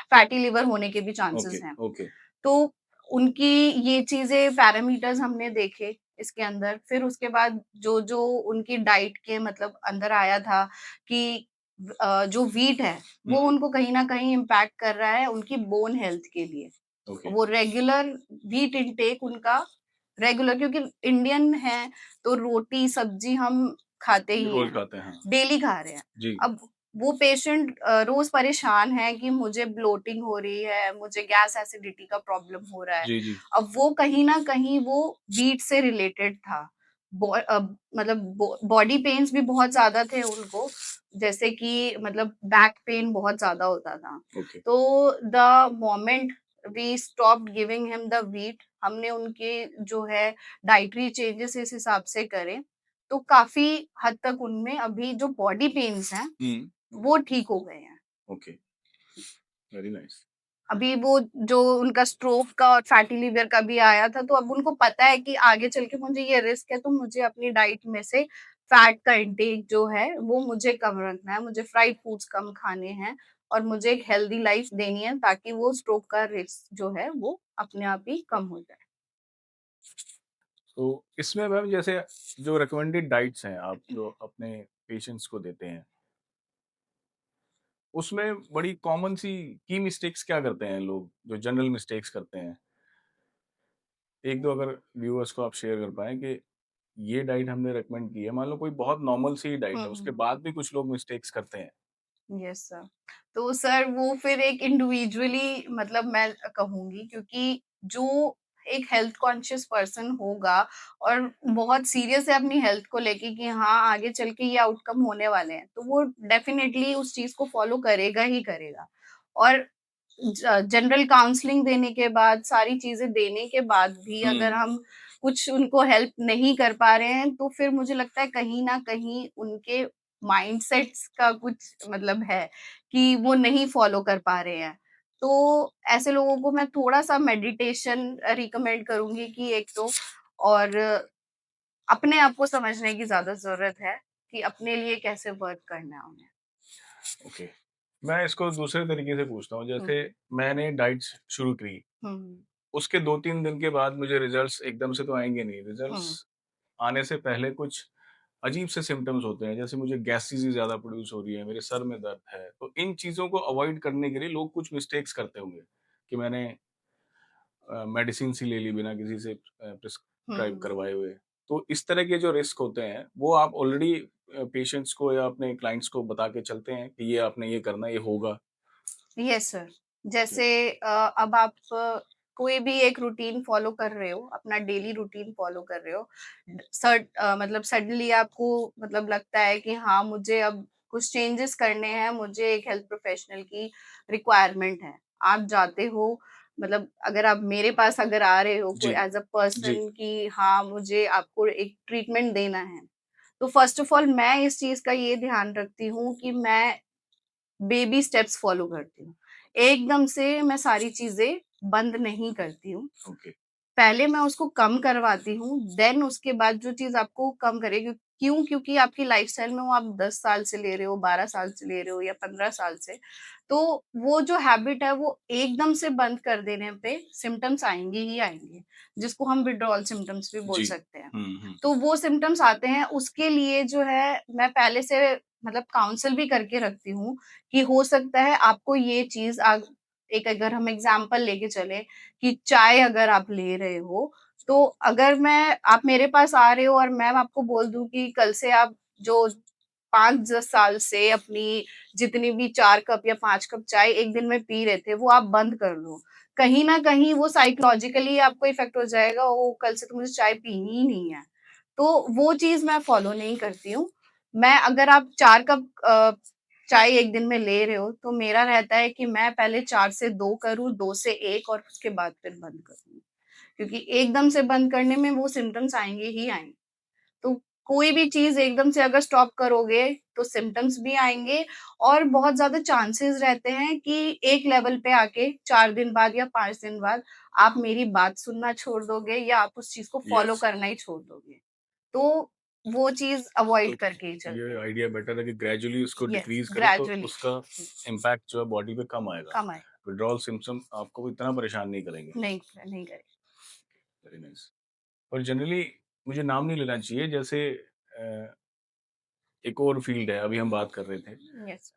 फैटी लिवर होने के भी चांसेस ओके, हैं। ओके, तो उनकी ये चीज़ें पैरामीटर्स हमने देखे, इसके अंदर। फिर उसके बाद जो उनकी डाइट के मतलब अंदर आया था कि जो व्हीट है वो हम्म। उनको कहीं न कहीं इम्पैक्ट कर रहा है उनकी बोन हेल्थ के लिए। ओके। वो रेगुलर व्हीट इंटेक उनका रेगुलर, क्योंकि इंडियन है तो रोटी सब्जी हम खाते ही रोज हैं, खाते हैं, हाँ। डेली खा रहे हैं। जी अब वो पेशेंट रोज परेशान है कि मुझे ब्लोटिंग हो रही है, मुझे गैस एसिडिटी का प्रॉब्लम हो रहा है। जी जी। अब वो कहीं ना कहीं वो वीट से रिलेटेड था। मतलब बॉडी पेन्स भी बहुत ज्यादा थे उनको, जैसे कि मतलब बैक पेन बहुत ज्यादा होता था। ओके। तो the moment we stopped giving him the wheat, हमने उनके जो है डाइटरी चेंजेस इस हिसाब से करे, तो काफी हद तक उनमें अभी जो बॉडी पेन्स हैं वो ठीक हो गए हैं। ओके। Very nice. अभी वो जो उनका स्ट्रोक का और फैटी लिवर का भी आया था, तो अब उनको पता है कि आगे चल के मुझे ये रिस्क है, तो मुझे अपनी डाइट में से फैट का इंटेक जो है वो मुझे कम रखना है, मुझे फ्राइड फूड्स कम खाने हैं और मुझे एक हेल्दी लाइफ देनी है ताकि वो स्ट्रोक का रिस्क जो है वो अपने आप ही कम हो जाए। तो इसमें मैम जैसे जो रिकमेंडेड डाइट्स हैं आप जो अपने पेशेंट्स को देते हैं, उसमें बड़ी कॉमन सी की मिस्टेक्स क्या करते हैं लोग, जो जनरल मिस्टेक्स करते हैं? एक दो अगर व्यूअर्स को आप शेयर कर पाएँ कि ये डाइट हमने रिकमेंड की है, मान लो कोई बहुत नॉर्मल सी डाइट है, उसके हुँ। बाद भी कुछ लोग मिस्टेक्स करते हैं। Yes sir. तो सर वो फिर एक इंडिविजुअली मतलब मैं कहूँगी, क्योंकि जो एक हेल्थ कॉन्शियस पर्सन होगा और बहुत सीरियस है अपनी हेल्थ को लेके कि हाँ, आगे चल के ये आउटकम होने वाले हैं, तो वो डेफिनिटली उस चीज़ को फॉलो करेगा ही करेगा। और जनरल काउंसलिंग देने के बाद, सारी चीज़ें देने के बाद भी अगर हुँ, हम कुछ उनको हेल्प नहीं कर पा रहे हैं, तो फिर मुझे लगता है कहीं न कहीं उनके माइंडसेट्स का कुछ मतलब है कि वो नहीं फॉलो कर पा रहे हैं। तो ऐसे लोगों को मैं थोड़ा-सा मेडिटेशन रिकमेंड करूँगी कि एक तो, और अपने आप को समझने की ज़्यादा ज़रूरत है कि अपने लिए कैसे वर्क करना है उन्हें। ओके। मैं इसको दूसरे तरीके से पूछता हूँ, हुँ, जैसे मैंने डाइट्स शुरू की, हुँ, उसके 2-3 दिन के बाद मुझे रिजल्ट्स एकदम से तो आएँगे नहीं। रिजल्ट्स हुँ। आने से पहले कुछ अजीब से सिम्पटम्स होते हैं, जैसे मुझे गैसेज़ ज़्यादा प्रोड्यूस हो रही है, मेरे सर में दर्द है। तो इन चीज़ों को अवॉइड करने के लिए लोग कुछ मिस्टेक्स करते होंगे कि मैंने मेडिसिन सी ले ली बिना किसी से प्रिस्क्राइब हुँ। करवाए हुए। तो इस तरह के जो रिस्क होते हैं, वो आप ऑलरेडी पेशेंट्स को या अपने क्लाइंट्स को बता के चलते हैं कि ये आपने ये करना है, ये होगा। Yes sir. ओके। जैसे अब आप कोई भी एक रूटीन फॉलो कर रहे हो, अपना डेली रूटीन फॉलो कर रहे हो, मतलब सडनली आपको मतलब लगता है कि हाँ, मुझे अब कुछ चेंजेस करने हैं, मुझे एक हेल्थ प्रोफेशनल की रिक्वायरमेंट है। आप जाते हो, मतलब अगर आप मेरे पास अगर आ रहे हो कोई जी, एज़ अ जी। पर्सन कि हाँ, मुझे आपको एक ट्रीटमेंट देना है, तो फर्स्ट ऑफ ऑल मैं इस चीज़ का ये ध्यान रखती हूँ कि मैं बेबी स्टेप्स फॉलो करती हूँ। एकदम से मैं सारी चीज़ें बंद नहीं करती हूँ। ओके। पहले मैं उसको कम करवाती हूँ, देन उसके बाद जो चीज़ आपको कम करेगी, क्यों? क्योंकि आपकी लाइफ़स्टाइल में वो आप 10 साल से ले रहे हो, 12 साल से ले रहे हो या 15 साल से, तो वो जो हैबिट है वो एकदम से बंद कर देने पे सिम्पटम्स आएँगे ही आएँगे, जिसको हम विथड्रॉल सिम्पटम्स भी बोल जी। सकते हैं। हुँ, हुँ। तो वो सिम्पटम्स आते हैं, उसके लिए जो है मैं पहले से मतलब काउंसल भी करके रखती हूँ कि हो सकता है आपको ये चीज़ एक अगर हम एग्ज़ाम्पल लेके चलें कि चाय अगर आप ले रहे हो, तो अगर मैं आप मेरे पास आ रहे हो और मैं आपको बोल दूँ कि कल से आप जो 5-10 साल से अपनी जितनी भी 4 कप या 5 कप चाय एक दिन में पी रहे थे, वो आप बंद कर लो। कहीं न कहीं वो साइकोलॉजिकली आपको इफ़ेक्ट हो जाएगा, ओह! कल से तो मुझे चाय पीनी ही नहीं है। तो वो चीज़ मैं फ़ॉलो नहीं करती हूँ। मैं अगर आप 4 कप चाय एक दिन में ले रहे हो, तो मेरा रहता है कि मैं पहले 4 से 2 करूँ, 2 से 1 और उसके बाद फिर बंद करूँ। क्योंकि एकदम से बंद करने में वो सिम्पटम्स आएँगे ही आएँगे। तो कोई भी चीज़ एकदम से अगर स्टॉप करोगे, तो सिम्पटम्स भी आएँगे और बहुत ज़्यादा चांसेस रहते हैं कि एक लेवल पे आके 4 दिन बाद या 5 दिन बाद आप मेरी बात सुनना छोड़ दोगे या आप उस चीज़ को फ़ॉलो यस। करना ही छोड़ दोगे। तो वो चीज़ अवॉइड तो करके ही चलते ये हैं। आइडिया बेटर है कि ग्रेजुअली उसको येस, डिक्रीज़ करें, तो ग्रेजुअली उसका इम्पैक्ट जो है बॉडी पे कम आएगा। कम आए। विथड्रॉल सिम्पटम आपको इतना परेशान नहीं करेंगे। नहीं, नहीं करें। Very nice. और जनरली मुझे नाम नहीं लेना चाहिए, जैसे एक और फ़ील्ड है, अभी हम बात कर रहे थे। यस।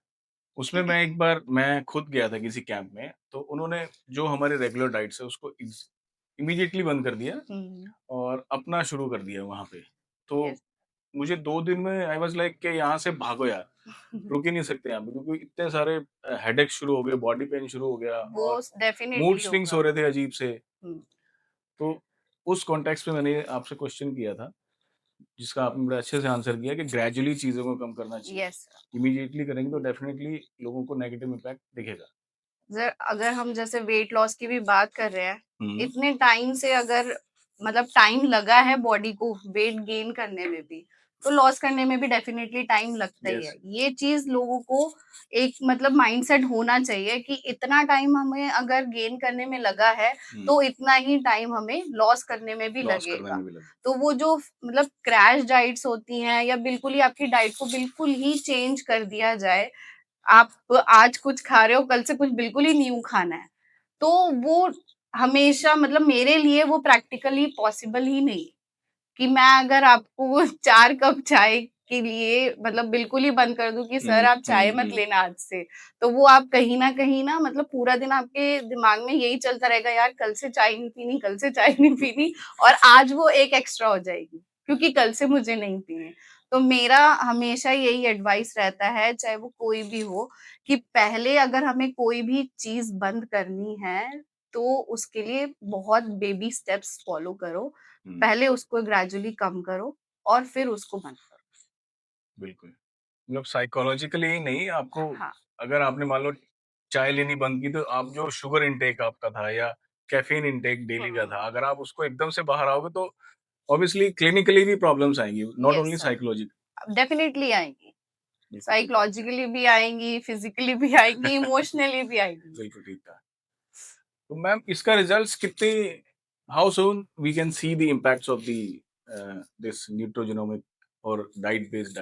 उसमें मैं एक बार मैं खुद गया था किसी कैंप में, तो उन्होंने जो हमारे रेगुलर डाइट्स है उसको इमीडिएटली बंद कर दिया हुँ, और अपना शुरू कर दिया वहाँ पे। तो यस। मुझे 2 दिन में आई वाज़ लाइक कि यहाँ से भागो यार, रुक ही नहीं सकते यहाँ पे, क्योंकि इतने सारे हेडेक शुरू हो गए, बॉडी पेन शुरू हो गया वो और मूड डेफ़िनेटली स्विंग्स होगा। हो रहे थे अजीब से। हुँ, तो उस कॉन्टेक्स्ट में मैंने आपसे क्वेश्चन किया था, जिसका आपने बड़े अच्छे से आंसर किया कि ग्रेजुअली चीज़ों को कम करना चाहिए। यस। इमीडिएटली करेंगे तो डेफिनिटली लोगों को नेगेटिव इम्पैक्ट दिखेगा। अगर हम जैसे वेट लॉस की भी बात कर रहे हैं, हुँ, इतने टाइम से अगर मतलब टाइम लगा है बॉडी को वेट गेन करने में भी, तो लॉस करने में भी डेफिनेटली टाइम लगता ही येस। है। ये चीज़ लोगों को एक मतलब माइंडसेट होना चाहिए कि इतना टाइम हमें अगर गेन करने में लगा है, हुँ, तो इतना ही टाइम हमें लॉस करने में भी लॉस करने लगेगा। में भी लगे। तो वो जो मतलब क्रैश डाइट्स होती हैं या बिल्कुल ही आपकी डाइट को बिल्कुल ही चेंज कर दिया जाए, आप आज कुछ खा रहे हो, कल से कुछ बिल्कुल ही न्यू खाना है। तो वो हमेशा मतलब मेरे लिए वो प्रैक्टिकली पॉसिबल ही नहीं, कि मैं अगर आपको 4 कप चाय के लिए मतलब बिल्कुल ही बंद कर दूँ कि सर हुँ, आप हुँ, चाय मत हुँ। लेना आज से। तो वो आप कहीं न कहीं ना मतलब पूरा दिन आपके दिमाग में यही चलता रहेगा, यार कल से चाय नहीं पीनी, कल से चाय नहीं पीनी, और आज वो एक एक्स्ट्रा हो जाएगी, क्योंकि कल से मुझे नहीं पीनी। तो मेरा हमेशा यही एडवाइस रहता है, चाहे वो कोई भी हो, कि पहले अगर हमें कोई भी चीज़ बंद करनी है, तो उसके लिए बहुत बेबी स्टेप्स फॉलो करो। हुँ, पहले उसको ग्रेजुअली कम करो और फिर उसको बंद करो। बिल्कुल। मतलब साइकोलॉजिकली ही नहीं, आपको हाँ, अगर आपने मान लो चाय लेनी बंद की, तो आप जो शुगर इंटेक आपका था या कैफ़ीन इंटेक डेली का था, हुँ, अगर आप उसको एकदम से बाहर आओगे तो ऑब्वियसली क्लिनिकली भी प्रॉब्लम्स आएँगी, not yes only sir, psychological. Definitely आएँगी। बिल्कुल ठीक कहा आपने, साइकोलॉजिकली भी आएँगी, फिज़िकली भी आएँगी, इमोशनली भी आएँगी। बिल्कुल ठीक कहा। तो मैम इसका रिजल्ट्स कितने, how soon we can see the impacts of the this nutrigenomic और diet based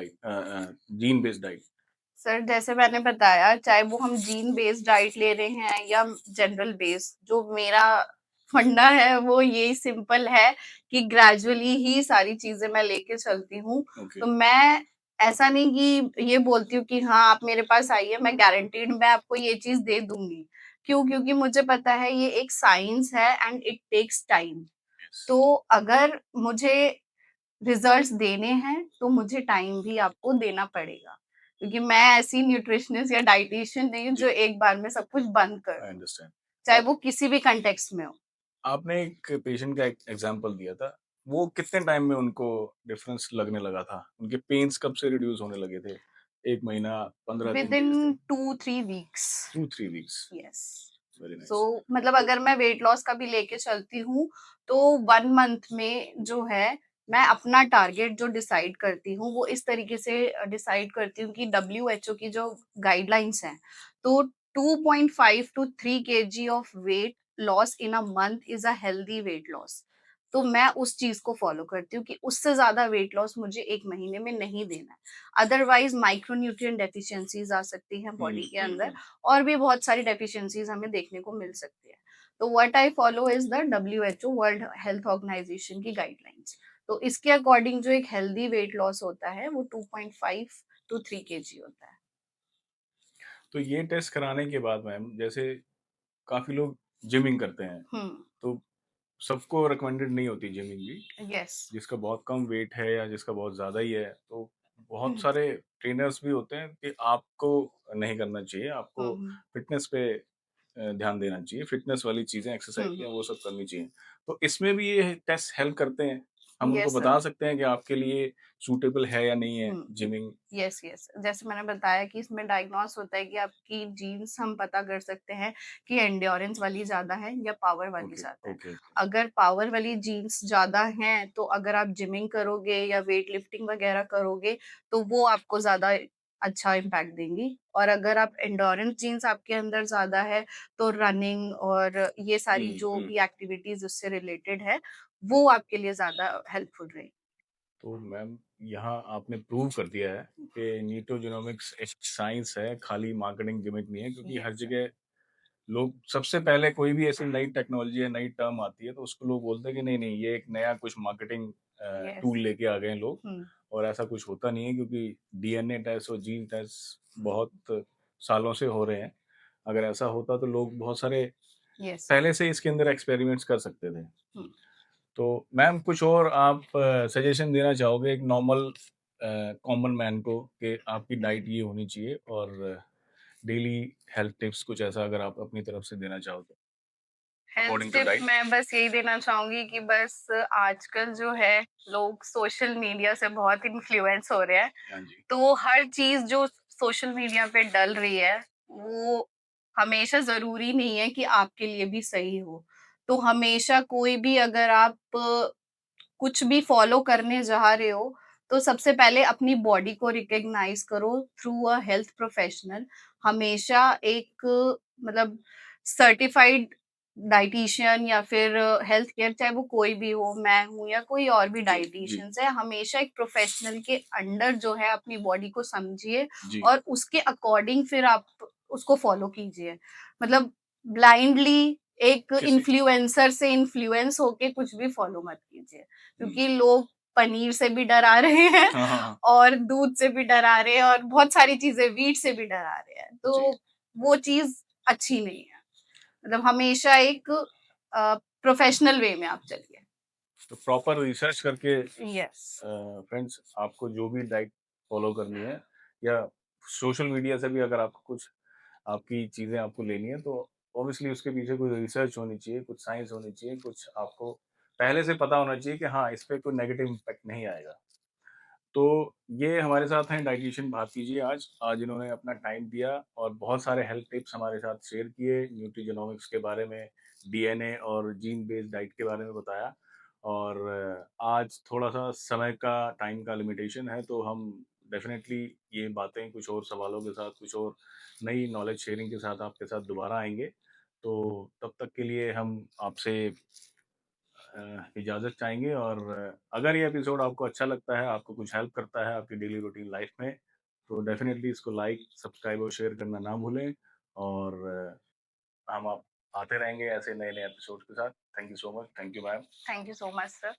gene based diet? Sir जैसे मैंने बताया, चाहे वो हम जीन बेस्ड डाइट ले रहे हैं या जनरल बेस्ड, जो मेरा फंडा है वो यही सिंपल है कि ग्रेजुअली ही सारी चीज़ें मैं लेके चलती हूँ। ओके, तो मैं ऐसा नहीं कि ये बोलती हूँ कि हाँ, आप मेरे पास आइए, मैं गारंटीड मैं आपको ये चीज़ दे दूँगी। क्यों? क्योंकि मुझे पता है ये एक साइंस है and it takes time. Yes, तो अगर मुझे रिजल्ट्स देने हैं, तो मुझे टाइम भी आपको देना पड़ेगा। क्योंकि मैं ऐसी न्यूट्रिशनिस्ट या डायटीशियन नहीं हूँ जी, जो एक बार में सब कुछ बंद कर आई दूँ, अंडरस्टैंड। चाहे आप वो किसी भी कॉन्टेक्स्ट में हो। आपने एक पेशेंट का एक एग्जांपल दिया था, वो कितने टाइम में उनको डिफरेंस लगने लगा था? उनके पेन्स कब से रिड्यूस होने लगे थे? 1 महीना, 15 दिन, 30 विदिन दिन? 2-3 weeks. 2-3 weeks, yes. Very so nice. मतलब तो अगर मैं वेट लॉस का भी लेके चलती हूँ, तो 1 मंथ में जो है, मैं अपना टारगेट जो डिसाइड करती हूँ, वो इस तरीके से डिसाइड करती हूँ कि डब्ल्यूएचओ की जो गाइडलाइंस हैं, तो 2.5 to 3 KG of weight loss in a month is a healthy weight loss. तो मैं उस चीज़ को फॉलो करती हूँ कि उससे ज़्यादा वेट लॉस मुझे 1 महीने में नहीं देना है। अदरवाइज़ माइक्रोन्यूट्रिएंट डेफिशिएंसीज़ आ सकती हैं हुँ, बॉडी के हुँ, अंदर, हुँ। और भी बहुत सारी डेफिशिएंसीज हमें देखने को मिल सकती है। तो what I follow is the WHO World Health Organization की गाइडलाइंस। तो इसके अकॉर्डिंग जो एक हेल्दी वेट लॉस होता है वो 2.5 टू 3 केजी होता है। तो ये टेस्ट कराने के बाद मैम, जैसे काफ़ी लोग जिमिंग करते हैं, हम्म। तो सबको रिकमेंडेड नहीं होती जिमिंग भी। यस। जिसका बहुत कम वेट है या जिसका बहुत ज़्यादा ही है, तो बहुत सारे ट्रेनर्स भी होते हैं कि आपको नहीं करना चाहिए, आपको हम्म। फ़िटनेस पे ध्यान देना चाहिए, फ़िटनेस वाली चीज़ें, एक्सरसाइज़ हम्म। हैं, वो सब करनी चाहिए। तो इसमें भी ये टेस्ट हेल्प करते हैं? हम उनको यस बता सर। सकते हैं कि आपके लिए सूटेबल है या नहीं है हुँ। जिमिंग? Yes, yes. जैसे मैंने बताया कि इसमें डायग्नोस होता है कि आपकी जीन्स हम पता कर सकते हैं कि एंड्योरेंस वाली ज़्यादा है या पावर वाली ओके, ज़्यादा है। Okay, okay. अगर पावर वाली जीन्स ज़्यादा हैं, तो अगर आप जिमिंग करोगे या वेट लिफ्टिंग वगैरह करोगे, तो वो आपको ज़्यादा अच्छा इम्पैक्ट देंगी। और अगर आप एंड्योरेंस जीन्स आपके अंदर ज़्यादा है, तो रनिंग और ये सारी हुँ, जो हुँ। भी एक्टिविटीज़ उससे रिलेटेड है, वो आपके लिए ज़्यादा हेल्पफुल रहेगी। तो मैम यहाँ आपने प्रूव कर दिया है कि न्यूट्रोजेनोमिक्स एक साइंस है, खाली मार्केटिंग गिमिक नहीं है, क्योंकि हर यस सर। जगह लोग सबसे पहले कोई भी ऐसी नई टेक्नोलॉजी या नई टर्म आती है तो उसको लोग बोलते हैं कि नहीं नहीं ये एक नया कुछ मार्केटिंग यस। टूल लेके आ गए हैं लोग, हुँ, और ऐसा कुछ होता नहीं है, क्योंकि डीएनए टेस्ट और जीन टेस्ट बहुत सालों से हो रहे हैं। अगर ऐसा होता तो लोग बहुत सारे यस। पहले से इसके अंदर एक्सपेरिमेंट्स कर सकते थे। हुँ। तो मैम कुछ और आप सजेशन देना चाहोगे एक नॉर्मल कॉमन मैन को, कि आपकी डाइट ये होनी चाहिए, और डेली हेल्थ टिप्स कुछ ऐसा अगर आप अपनी तरफ से देना चाहो तो, health according to tip diet? मैं बस यही देना चाहूँगी कि बस आजकल जो है लोग सोशल मीडिया से बहुत इन्फ्लुएंस हो रहे हैं। हाँ जी। तो हर चीज़ जो सोशल मीडिया पे डल रही है, वो हमेशा ज़रूरी नहीं है कि आपके लिए भी सही हो। तो हमेशा कोई भी अगर आप कुछ भी फॉलो करने जा रहे हो, तो सबसे पहले अपनी बॉडी को रिकॉग्नाइज़ करो थ्रू अ हेल्थ प्रोफेशनल। हमेशा एक मतलब सर्टिफाइड डायटीशियन या फिर हेल्थ केयर, चाहे वो कोई भी हो, मैं हूँ या कोई और भी जी, जी, डायटीशियंस है, हमेशा एक प्रोफेशनल के अंडर जो है अपनी बॉडी को समझिए जी, और उसके अकॉर्डिंग फिर आप उसको फॉलो कीजिए। मतलब ब्लाइंडली एक किसी इन्फ्लुएंसर से इन्फ्लुएंस होके कुछ भी फॉलो मत कीजिए, हुँ। क्योंकि लोग पनीर से भी डरा रहे हैं हाँ, हाँ, हाँ। और दूध से भी डरा रहे हैं और बहुत सारी चीजें व्हीट से भी डरा रहे हैं, जी, तो वो चीज अच्छी नहीं है। मतलब हमेशा एक प्रोफेशनल वे में आप चलिए। तो प्रॉपर रिसर्च करके यस। फ्रेंड्स, आपको जो भी डाइट फॉलो करनी है, या सोशल मीडिया से भी अगर आपको कुछ आपकी चीज़ें आपको लेनी है, तो ऑब्वियसली उसके पीछे कोई रिसर्च होनी चाहिए, कुछ साइंस होनी चाहिए, कुछ आपको पहले से पता होना चाहिए कि हाँ, इस पे कोई नेगेटिव इम्पैक्ट नहीं आएगा। तो ये हमारे साथ हैं डायटीशियन भारती जी आज। आज इन्होंने अपना टाइम दिया और बहुत सारे हेल्थ टिप्स हमारे साथ शेयर किए, न्यूट्रिजेनोमिक्स के बारे में, डीएनए और जीन बेस्ड डाइट के बारे में बताया। और आज थोड़ा-सा समय का, टाइम का लिमिटेशन है, तो हम डेफ़िनेटली ये बातें कुछ और सवालों के साथ, कुछ और नई नॉलेज शेयरिंग के साथ आपके साथ दोबारा आएँगे। तो तब तक के लिए हम आपसे इजाज़त चाहेंगे, और अगर ये एपिसोड आपको अच्छा लगता है, आपको कुछ हेल्प करता है आपकी डेली रूटीन लाइफ में, तो डेफ़िनेटली इसको लाइक, सब्सक्राइब और शेयर करना ना भूलें। और हम आप आते रहेंगे ऐसे नए-नए एपिसोड के साथ। Thank you so much. Thank you ma'am. Thank you so much sir.